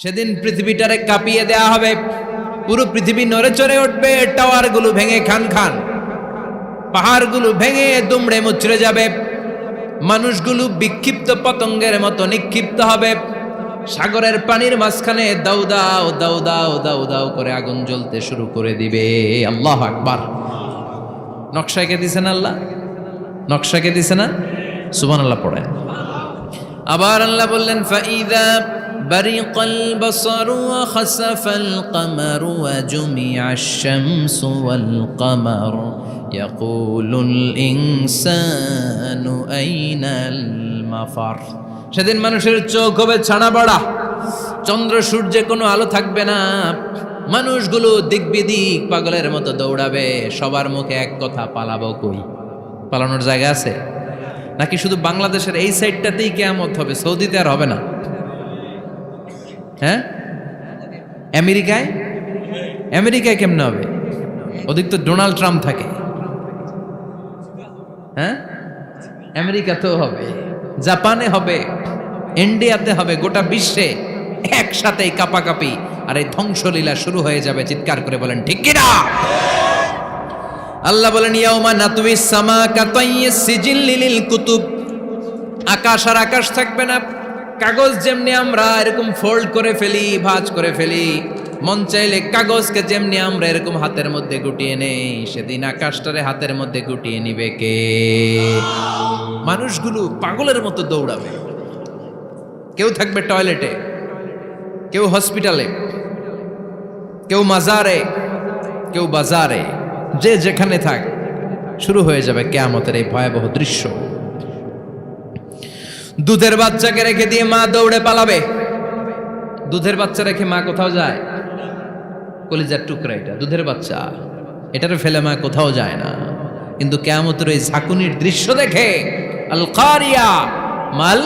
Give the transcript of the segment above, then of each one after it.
সেদিন পৃথিবীটারে কাঁপিয়ে দেয়া হবে, পুরো পৃথিবী নড়ে চড়ে উঠবে, টাওয়ারগুলো ভেঙে খান খান, পাহাড়গুলো ভেঙে দুমড়ে মুচড়ে যাবে, মানুষগুলো বিক্ষিপ্ত পতঙ্গের মতো নিক্ষিপ্ত হবে, সাগরের পানির মাঝখানে দাউ দাউ দাউ দাউ দাউ দাউ করে আগুন জ্বলতে শুরু করে দিবে। আল্লাহু আকবার। নকশা কে দিছেন আল্লাহ? নকশা কে দিছে না? সুবহানাল্লাহ পড়েন। আবার আল্লাহ বললেন, ফাইদা বারিকাল বাসারু ওয়া খাসাফাল কামারু ওয়া জুমিআশ শামসু ওয়াল কামার ইয়াকুলুল ইনসানু আইনাল মাফার। সেদিন মানুষের চোখ হবে ছানা বড়া, চন্দ্র সূর্যে কোনো আলো থাকবে না, মানুষগুলো দিক বিদিক পাগলের মতো দৌড়াবে, সবার মুখে এক কথা, পালাবো কই? পালানোর জায়গা আছে নাকি শুধু বাংলাদেশের এই সাইডটাতেই কিয়ামত হবে? সৌদিতে আর হবে না? হ্যাঁ, আমেরিকায় আমেরিকায় কেমনে হবে? ওদিক তো ডোনাল্ড ট্রাম্প থাকে। হ্যাঁ, আমেরিকাতেও হবে, জাপানে হবে, ইন্ডিয়াতে হবে, গোটা বিশ্বে একসাথেই কাপাকাপি আর এই ধ্বংসলীলা শুরু হয়ে যাবে। চিৎকার করে বলেন ঠিক কিনা? আল্লাহ বলেন, ইয়াউমা নাতুইস সামা কাতাইয়িস সিজিল্লি লিল কুতুব। আকাশ আর আকাশ থাকবে না, কাগজ যেমনি আমরা এরকম ফোল্ড করে ফেলি, ভাঁজ করে ফেলি, মন চাইলে কাগজকে যেমনি আমরা এরকম হাতের মধ্যে গুটিয়ে নেই, সেদিন আকাশটারে হাতের মধ্যে গুটিয়ে নিবে কে? মানুষগুলো পাগলের মতো দৌড়াবে, কেউ থাকবে টয়লেটে, কেউ হসপিটালে, কেউ মাজারে, কেউ বাজারে, যে যেখানে থাক, শুরু হয়ে যাবে কিয়ামতের এই ভয়াবহ দৃশ্য। দুধের বাচ্চাকে রেখে দিয়ে মা দৌড়ে পালাবে। দুধের বাচ্চা রেখে মা কোথাও যায়? কলিজার টুকরা এটা, দুধের বাচ্চা, এটারে ফেলে মা কোথাও যায় না। কিন্তু কিয়ামতের এই ঝাঁকুনির দৃশ্য দেখে, আল কারিয়া মাল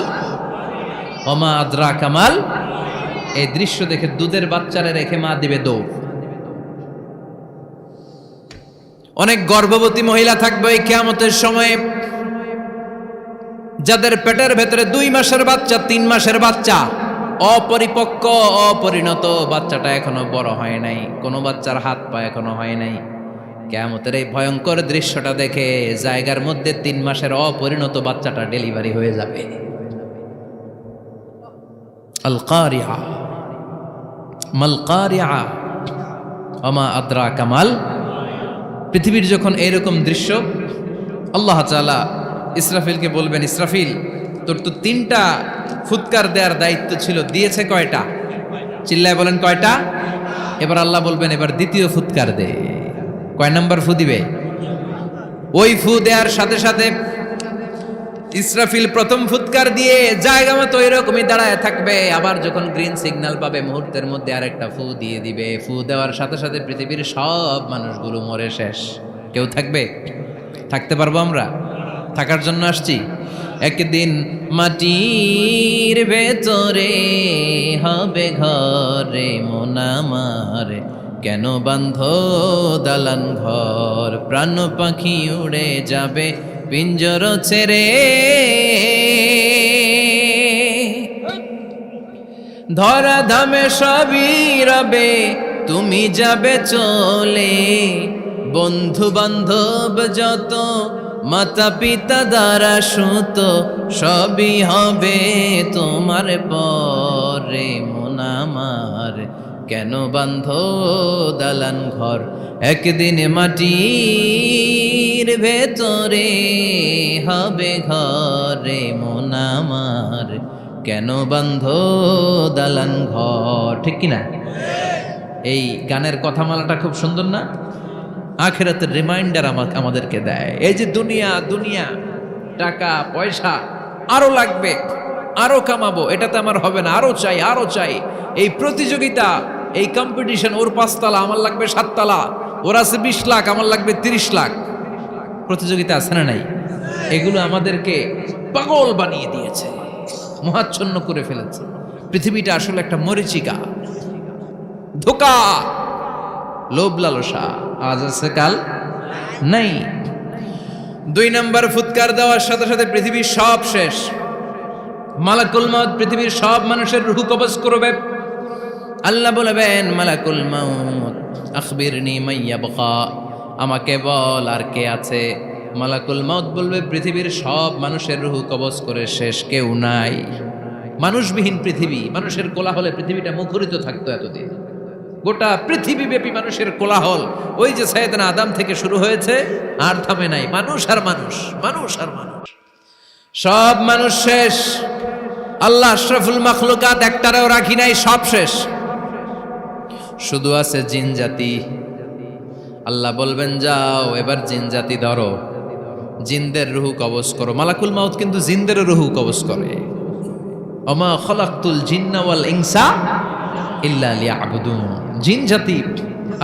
ওমা আদরাকা মাল, এই দৃশ্য দেখে দুধের বাচ্চারে রেখে মা দিবে দৌড়। অনেক গর্ভবতী মহিলা থাকবে এই কিয়ামতের সময়ে, যাদের পেটের ভেতরে 2 মাসের বাচ্চা, 3 মাসের বাচ্চা, অপরিপক্ক অপরিণত, বাচ্চাটা এখনো বড় হয় নাই, কোনো বাচ্চার হাত পা এখনো হয় নাই। কিয়ামতের এই ভয়ঙ্কর দৃশ্যটা দেখে জায়গার মধ্যে 3 মাসের অপরিণত বাচ্চাটা ডেলিভারি হয়ে যাবে। আল কারিয়া মাল কারিয়া ওমা আদরাকা মাল। পৃথিবীর যখন এইরকম দৃশ্য, আল্লাহ তাআলা ইসরাফিলকে বলবেন, ইসরাফিল তোর তো 3টা ফুৎকার দেওয়ার দায়িত্ব ছিল, দিয়েছে কয়টা? চিল্লায় বলেন কয়টা? এবার আল্লাহ বলবেন, এবার দ্বিতীয় ফুৎকার দে। কয় নাম্বার ফু দিবে? ওই ফু দেওয়ার সাথে সাথে ইসরাফিল প্রথম ফুৎকার দিয়ে জায়গা মতো এরকমই দাঁড়ায় থাকবে, আবার যখন গ্রিন সিগন্যাল পাবে মুহূর্তের মধ্যে আরেকটা ফু দিয়ে দিবে। ফু দেওয়ার সাথে সাথে পৃথিবীর সব মানুষগুলো মরে শেষ। কেউ থাকবে? থাকতে পারবো আমরা? থাকার জন্য আসছি। একদিন মাটির ভেতরে হবে ঘরে মন আমার, কেন বান্ধ দালান ঘর, প্রাণ পাখি উড়ে যাবে পিঞ্জর ছেড়ে, ধরা ধামে সবই রবে তুমি যাবে চলে, বন্ধু বান্ধব যত মাতা পিতা দ্বারা সুত সবই হবে তোমার পরে মন আমার, কেন বান্ধ দালান ঘর, একদিন মাটির ভেতরে হবে ঘরে মন আমার, কেন বান্ধ দালান ঘর। ঠিক কিনা? এই গানের কথামালাটা খুব সুন্দর না? আখিরাতের রিমাইন্ডার আমাদেরকে দেয়। এই যে দুনিয়া দুনিয়া, টাকা পয়সা আরো লাগবে, আরো কামাবো, এটাতে আমার হবে না, আরো চাই আরো চাই। এই প্রতিযোগিতা, এই কম্পিটিশন, ওর 5 তলা আমার লাগবে 7 তলা, ওর আছে 20 লাখ আমার লাগবে 30 লাখ, প্রতিযোগিতা আছে না নাই? এগুলো আমাদেরকে পাগল বানিয়ে দিয়েছে, মোহাচ্ছন্ন করে ফেলেছে। পৃথিবীটা আসলে একটা মরীচিকা, ধোঁকা, লোভ লালসা, আজ আছে কাল নাই। 2 নাম্বার ফুৎকার দেওয়ার সাথে সাথে পৃথিবীর সব শেষ। মালাকুল মউত পৃথিবীর সব মানুষের রূহ কবজ করবে। আল্লাহ বলবেন মালাকুল মাউত আখবিরনি মাইয়াবকা, আমাকে বল আর কে আছে। মালাকুল মাউত বলবে পৃথিবীর সব মানুষের রুহু কবজ করে শেষ, কেউ নাই। মানুষবিহীন পৃথিবী, মানুষের কোলাহলে পৃথিবীটা মুখরিত থাকতো এতদিন। গোটা পৃথিবীব্যাপী মানুষের কোলাহল, ওই যে সাইয়েদনা আদম থেকে শুরু হয়েছে আর থামে নাই। মানুষ আর মানুষ, মানুষ আর মানুষ, সব মানুষ শেষ। আল্লাহ আশরাফুল মাখলুকাত একটারেও রাখি নাই, সব শেষ। শুধু আছে জিন জাতি। আল্লাহ বলবেন যাও এবার জিন জাতি ধরো, জিনদের রুহু কবজ করো। মালাকুল মাউত কিন্তু জিনদের রুহু কবজ করে। ওমা খলাকতুল জিন্না ওয়াল ইনসা ইল্লা লিয়াবুদুন। জিন জাতি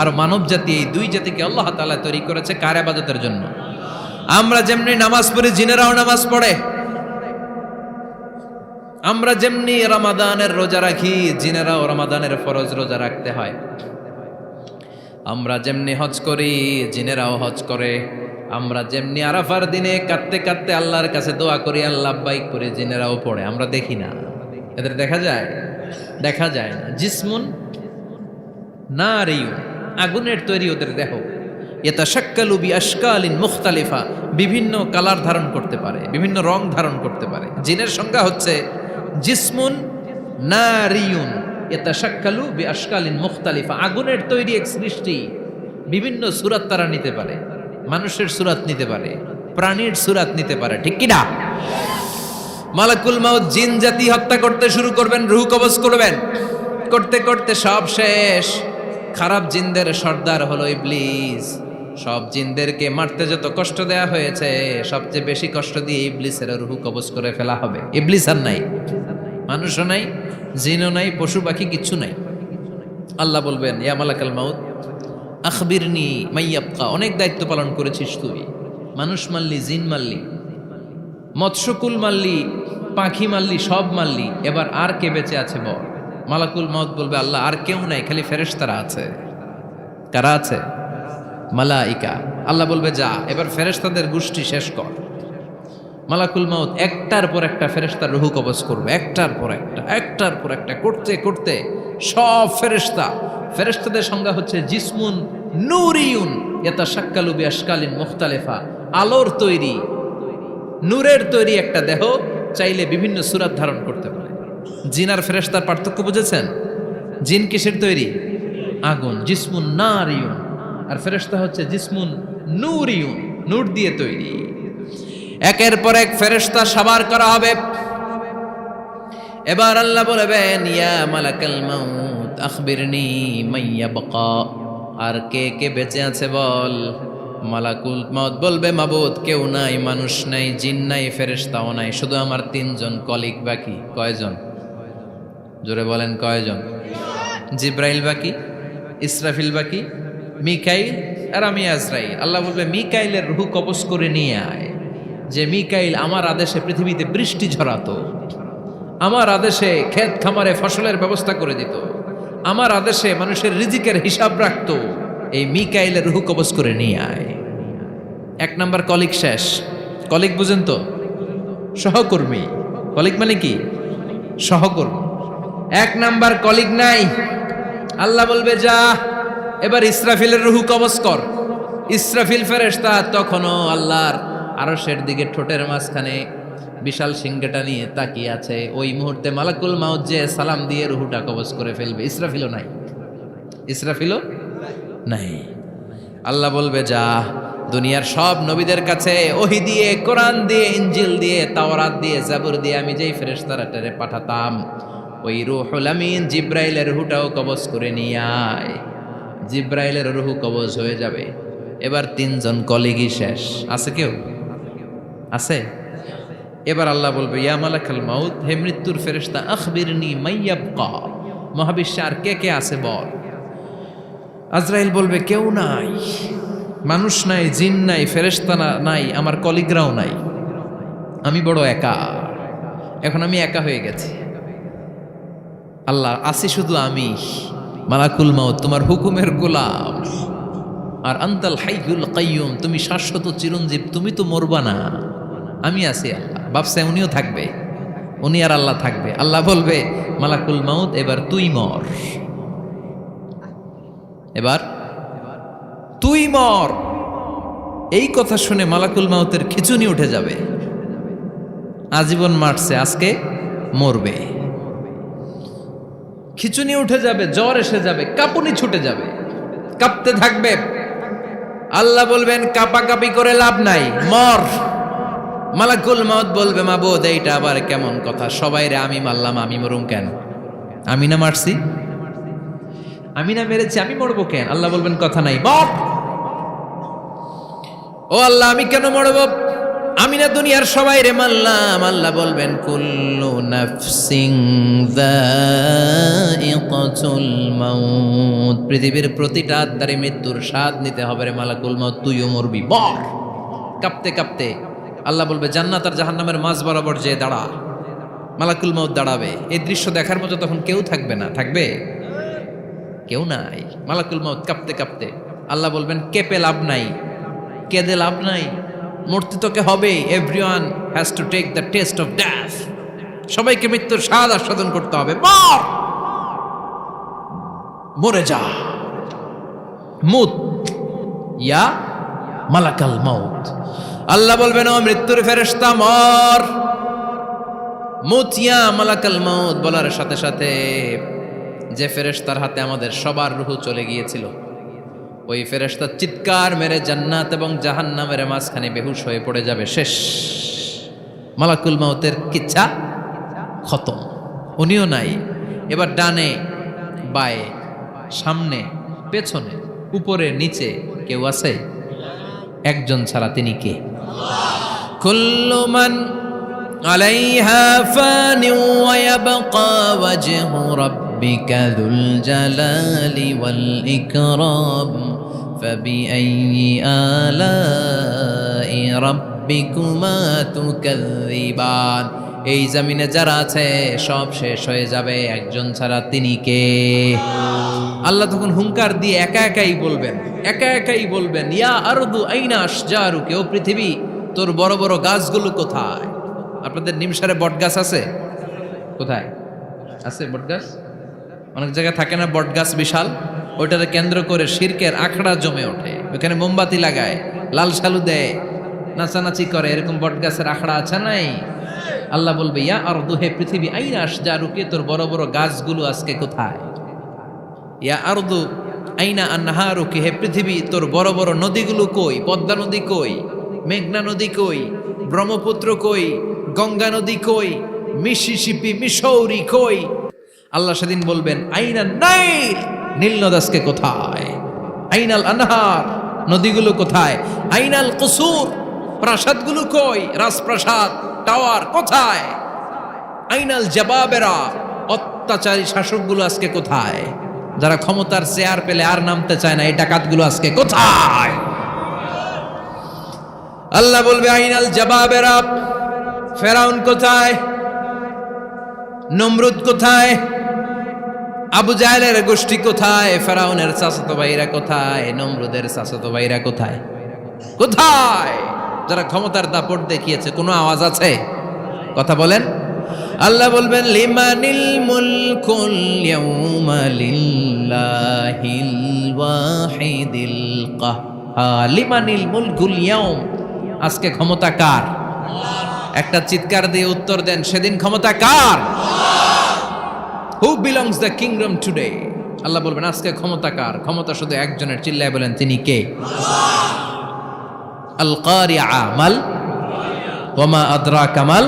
আর মানব জাতি, এই দুই জাতিকে আল্লাহ তাআলা তৈরি করেছে কার ইবাদতের জন্য। আমরা যেমনি নামাজ পড়ি, জিনেরাও নামাজ পড়ে। আমরা যেমনি রমাদানের রোজা রাখি, জিনেরাও রমাদানের ফরজ রোজা রাখতে হয়। আমরা যেমনি হজ করি, জিনেরাও হজ করে। আমরা যেমনি আরাফার দিনে কাঁদতে কাঁদতে আল্লাহর কাছে দোয়া করি, আল্লাহ বাইক করে, জিনেরাও পড়ে। আমরা দেখি না, এদের দেখা যায়? দেখা যায় না। জিসমুন নারিয়ুন, আগুনের তৈরি ওদের দেহ। ইয়াতাশাক্কালু বিআশকালিন মুখতালিফা, বিভিন্ন কালার ধারণ করতে পারে, বিভিন্ন রং ধারণ করতে পারে। জিনের সংজ্ঞা হচ্ছে জিসমুন নারিয়ুন ইয়াতাশাক্কালু বিআশকালিন মুখতালিফা, আগুনের তৈরি এক সৃষ্টি। বিভিন্ন সূরত তারা নিতে পারে, মানুষের সূরত নিতে পারে, প্রাণীর সূরত নিতে পারে, ঠিক কি না? মালাকুল মাউত জিন জাতি হত্যা করতে শুরু করবেন, রূহ কবজ করবেন। করতে করতে সব শেষ। খারাপ জিনদের সর্দার হলো ইবলিস। সব জিনদেরকে মারতে যত কষ্ট দেয়া হয়েছে, সবচেয়ে বেশি কষ্ট দিয়ে ইবলিসের রূহ কবজ করে ফেলা হবে। ইবলিস আর নাই, মানুষও নাই, জিনও নাই, পশু পাখি কিচ্ছু নাই। আল্লাহ বলবেন ইয়া মালাকাল মাউত আখবিরনি মাইয়াবকা, অনেক দায়িত্ব পালন করেছিস তুই। মানুষ মারলি, জিন মারলি, মৎস্যকুল মারলি, পাখি মারলি, সব মারলি, এবার আর কে বেঁচে আছে বল। মালাকুল মাউত বলবে আল্লাহ আর কেউ নাই, খালি ফেরেশতারা আছে। কারা আছে? মালাইকা। আল্লাহ বলবে যা এবার ফেরেশতাদের গোষ্ঠী শেষ কর। মালাকুল মাউত একটার পর একটা ফেরেশতার রূহ কবজ করবে, একটার পর একটা, একটার পর একটা, করতে করতে সব ফেরেশতা। ফেরেশতাদের সংজ্ঞা হচ্ছে জিসমুন নূরিয়ুন ইয়াতাশাক্কালু বিআশকালিন মুখতালিফা, আলোর তৈরি, নূরের তৈরি একটা দেহ, চাইলে বিভিন্ন সূরত ধারণ করতে পারে। জিন আর ফেরেশতার পার্থক্য বুঝেছেন? জিন কিসের তৈরি? আগুন, জিসমুন নারিয়ুন। আর ফেরেশতা হচ্ছে জিসমুন নূরিয়ুন, নূর দিয়ে তৈরি। একের পর এক ফেরেশতা সাবার করা হবে। এবার আল্লাহ বলবেন ইয়া মালাকাল মাউত আখবিরনি মাইয়াবকা, আর কে কে বেঁচে আছে বল। মালাকুল মাউত বলবে মাবুদ কেউ নাই, মানুষ নাই, জিন নাই, ফেরেশতাও নাই, শুধু আমার তিনজন কলিগ বাকি। কয়জন? জোরে বলেন কয়জন? জিব্রাইল বাকি, ইসরাফিল বাকি, মিকাইল আর আমি আজরাইল। আল্লাহ বলবে মিকাইলের রূহ কবজ করে নিয়ে আয়। যে মিকাইল আমার আদেশে পৃথিবীতে বৃষ্টি ঝরাতো, আমার আদেশে ক্ষেত খামারে ফসলের ব্যবস্থা করে দিত, আমার আদেশে মানুষের রিজিকের হিসাব রাখতো, এই মিকাইলের রূহ কবজ করে নিয়ে আয়। এক নাম্বার কলিগ শেষ। কলিগ বুঝেন তো? সহকর্মী। কলিগ মানে কি? সহকর্মী। এক নাম্বার কলিগ নাই। আল্লাহ বলবে যা এবার ইসরাফিলের রূহ কবজ কর। ইসরাফিল ফেরেশতা তখনও আল্লাহর আরশের দিকে ঠোঁটের মাঝখানে বিশাল সিংহটা নিয়ে তাকিয়ে আছে। ওই মুহূর্তে মালাকুল মাউত যে সালাম দিয়ে রূহটা কবজ করে ফেলবে। ইসরাফিলও নাই, ইসরাফিলও নাই। আল্লাহ বলবে যা দুনিয়ার সব নবীদের কাছে ওহী দিয়ে, কোরআন দিয়ে, ইনজিল দিয়ে, তাওরাত দিয়ে, জাবুর দিয়ে আমি যেই ফেরেশতারা পাঠাতাম, ওই রূহুল আমিন জিব্রাইলের রূহটাও কবজ করে নিয়ে আয়। জিব্রাইলের রূহ কবজ হয়ে যাবে। এবার তিনজন কলিগই শেষ। আছে কেউ? আছে? এবার আল্লাহ বলবে ইয়া মালাকাল মাউত, হে মৃত্যুর ফেরেশতা আখবিরনি মাইয়াবকা, মহাবিশ্বে আর কে কে আছে বল। আজরাইল বলবে কেউ নাই, মানুষ নাই, জিন নাই, ফেরেশতা নাই, আমার কলিগরাও নাই, আমি বড় একা। এখন আমি একা হয়ে গেছি। আল্লাহ আসি শুধু আমি। মালাকুল মাউত তোমার হুকুমের গোলাম, আর আনতাল হাইয়ুল কাইয়ুম, তুমি শাশ্বত চিরঞ্জীব, তুমি তো মরবা না, আমি আছি। আল্লাহ ভাবছে উনিও থাকবে, উনি আর আল্লাহ থাকবে। আল্লাহ বলবে মালাকুল মাউত এবার তুই মর। এবার তুই মর, এই কথা শুনে মালাকুল মাউতের খিচুনি উঠে যাবে। আজীবন মারছে, আজকে মরবে। খিচুনি উঠে যাবে, জ্বর এসে যাবে, কাঁপুনি ছুটে যাবে, কাঁপতে থাকবে। আল্লাহ বলবেন কাঁপাকাঁপি করে লাভ নাই, মর। মালাকুল মাউত বলবে মাবুদ এইটা আবার কেমন কথা, সবাই রে আমি মারলাম, আমি মরুম কেন? আমি না মারছি, আমি না মেরেছি, আমি মরবো কেন? আল্লাহ বলবেন কথা নাই, মর। ও আল্লাহ আমি কেন মরব? আমি না দুনিয়ার সবাই রে মারলাম। আল্লাহ বলবেন কুল্লু নাফসিন যায়িকাতুল মাউত, পৃথিবীর প্রতিটা আত্মারে মৃত্যুর স্বাদ নিতে হবে রে মালাকুল মাউত, তুইও মরবি, মর। কাঁপতে কাঁপতে আল্লাহ বলবে জান্নাত আর জাহান্নামের মাঝ বরাবর যে দাঁড়া। মালাকুল মাউত দাঁড়াবে, এই দৃশ্য দেখার মতো তখন কেউ থাকবে না, থাকবে কেউ নাই। মালাকুল মাউত কাঁপতে কাঁপতে আল্লাহ বলবেন কেঁপে লাভ নাই, কেঁদে লাভ নাই, মরতে তোকে হবে। Everyone has to take the test of death, সবাইকে মৃত্যুর স্বাদ আস্বাদন করতে হবে, মর, মরে যা। মুত ইয়া মালাকাল মাউত। আল্লাহ বলবেন ও মৃত্যুর ফেরেশতা মর। মুত ইয়া মালাকাল মাউত বলার সাথে সাথে যে ফেরেশতার হাতে আমাদের সবার রূহ চলে গিয়েছিল, ওই ফেরেশতা চিৎকার মেরে জান্নাত এবং জাহান্নামের মাঝখানে বেহুশ হয়ে পড়ে যাবে, শেষ। মালাকুল মাউতের কিচ্ছা খতম, উনিও নাই। এবার ডানে বায়ে সামনে পেছনে উপরে নিচে কেউ আছে? একজন ছাড়া, তিনি কে? কুল্লু মান আলাইহা ফানি ওয়া ইয়াবকা ওয়াজহু রাব্বিকা যুল জালালি ওয়াল ইকরাম ফাবিআইয়ি আলাই রাব্বিকুমা তুকাযযিবান। এই জমিনে যারা আছে সব শেষ হয়ে যাবে, একজন ছাড়া, তিনি কে? আল্লাহ তখন হুঙ্কার দিয়ে একা একাই বলবেন, একা একাই বলবেন ইয়া আরদু আইনা আশজারুকি, ও পৃথিবী তোর বড় বড় গাছগুলো কোথায়? আপনাদের নিমসারে বট গাছ আছে? কোথায় আছে বট গাছ? অনেক জায়গায় থাকে না বট গাছ বিশাল, ওইটাকে কেন্দ্র করে শিরকের আখড়া জমে ওঠে, ওখানে মোমবাতি লাগায়, লাল শালু দেয়, নাচানাচি করে, এরকম বট গাছের আখড়া আছে নাই? আল্লাহ বলবে ইয়া আরদু, হে পৃথিবী, আইনা আশজারুকি, তোর বড় বড় গাছগুলো আজকে কোথায়? ইয়া আরদু আইনা আনহারুকি, হে পৃথিবী তোর বড় বড় নদীগুলো কই? পদ্মা নদী কই? মেঘনা নদী কই? ব্রহ্মপুত্র কই? গঙ্গা নদী কই? মিসিসিপি, মিসৌরি কই? আল্লাহ সেদিন বলবেন আইনা নাইল, নীল নদ আজকে কোথায়? আইনাল আনহার, নদীগুলো কোথায়? আইনাল কুসুর, প্রাসাদগুলো কই? রাজপ্রাসাদ, টাওয়ার কোথায়? আইনাল জাবাবেরা, অত্যাচারী শাসকগুলো আজকে কোথায়? যারা ক্ষমতার চেয়ার পেলে আর নামতে চায় না, এই ডাকাতগুলো আজকে কোথায়? আল্লাহ বলবে আইনাল জাবাবেরা, ফেরাউন কোথায়? নমরুদ কোথায়? আবু জাহেলের গোষ্ঠী কোথায়? ফেরাউনের চাচাতো ভাইরা কোথায়? নমরুদের চাচাতো ভাইরা কোথায়? কোথায়? যারা ক্ষমতার দাপট দেখিয়েছে, কোনো আওয়াজ আছে? কথা বলেন। আল্লাহ বলবেন লিমানিল মুলকুল ইয়াউমা লিল্লাহিল ওয়াহিদিল কাহ্হার, লিমানিল মুলকুল ইয়াউম, আজকে ক্ষমতা কার? একটা চিৎকার দিয়ে উত্তর দেন, সেদিন ক্ষমতা কার? Who belongs the kingdom today? Allah বলবেন আজকে ক্ষমতা কার? ক্ষমতা শুধু একজনের, চিল্লায় বলেন তিনি কে? আল কারিআ মাল ওয়া মা আদরাকা মাল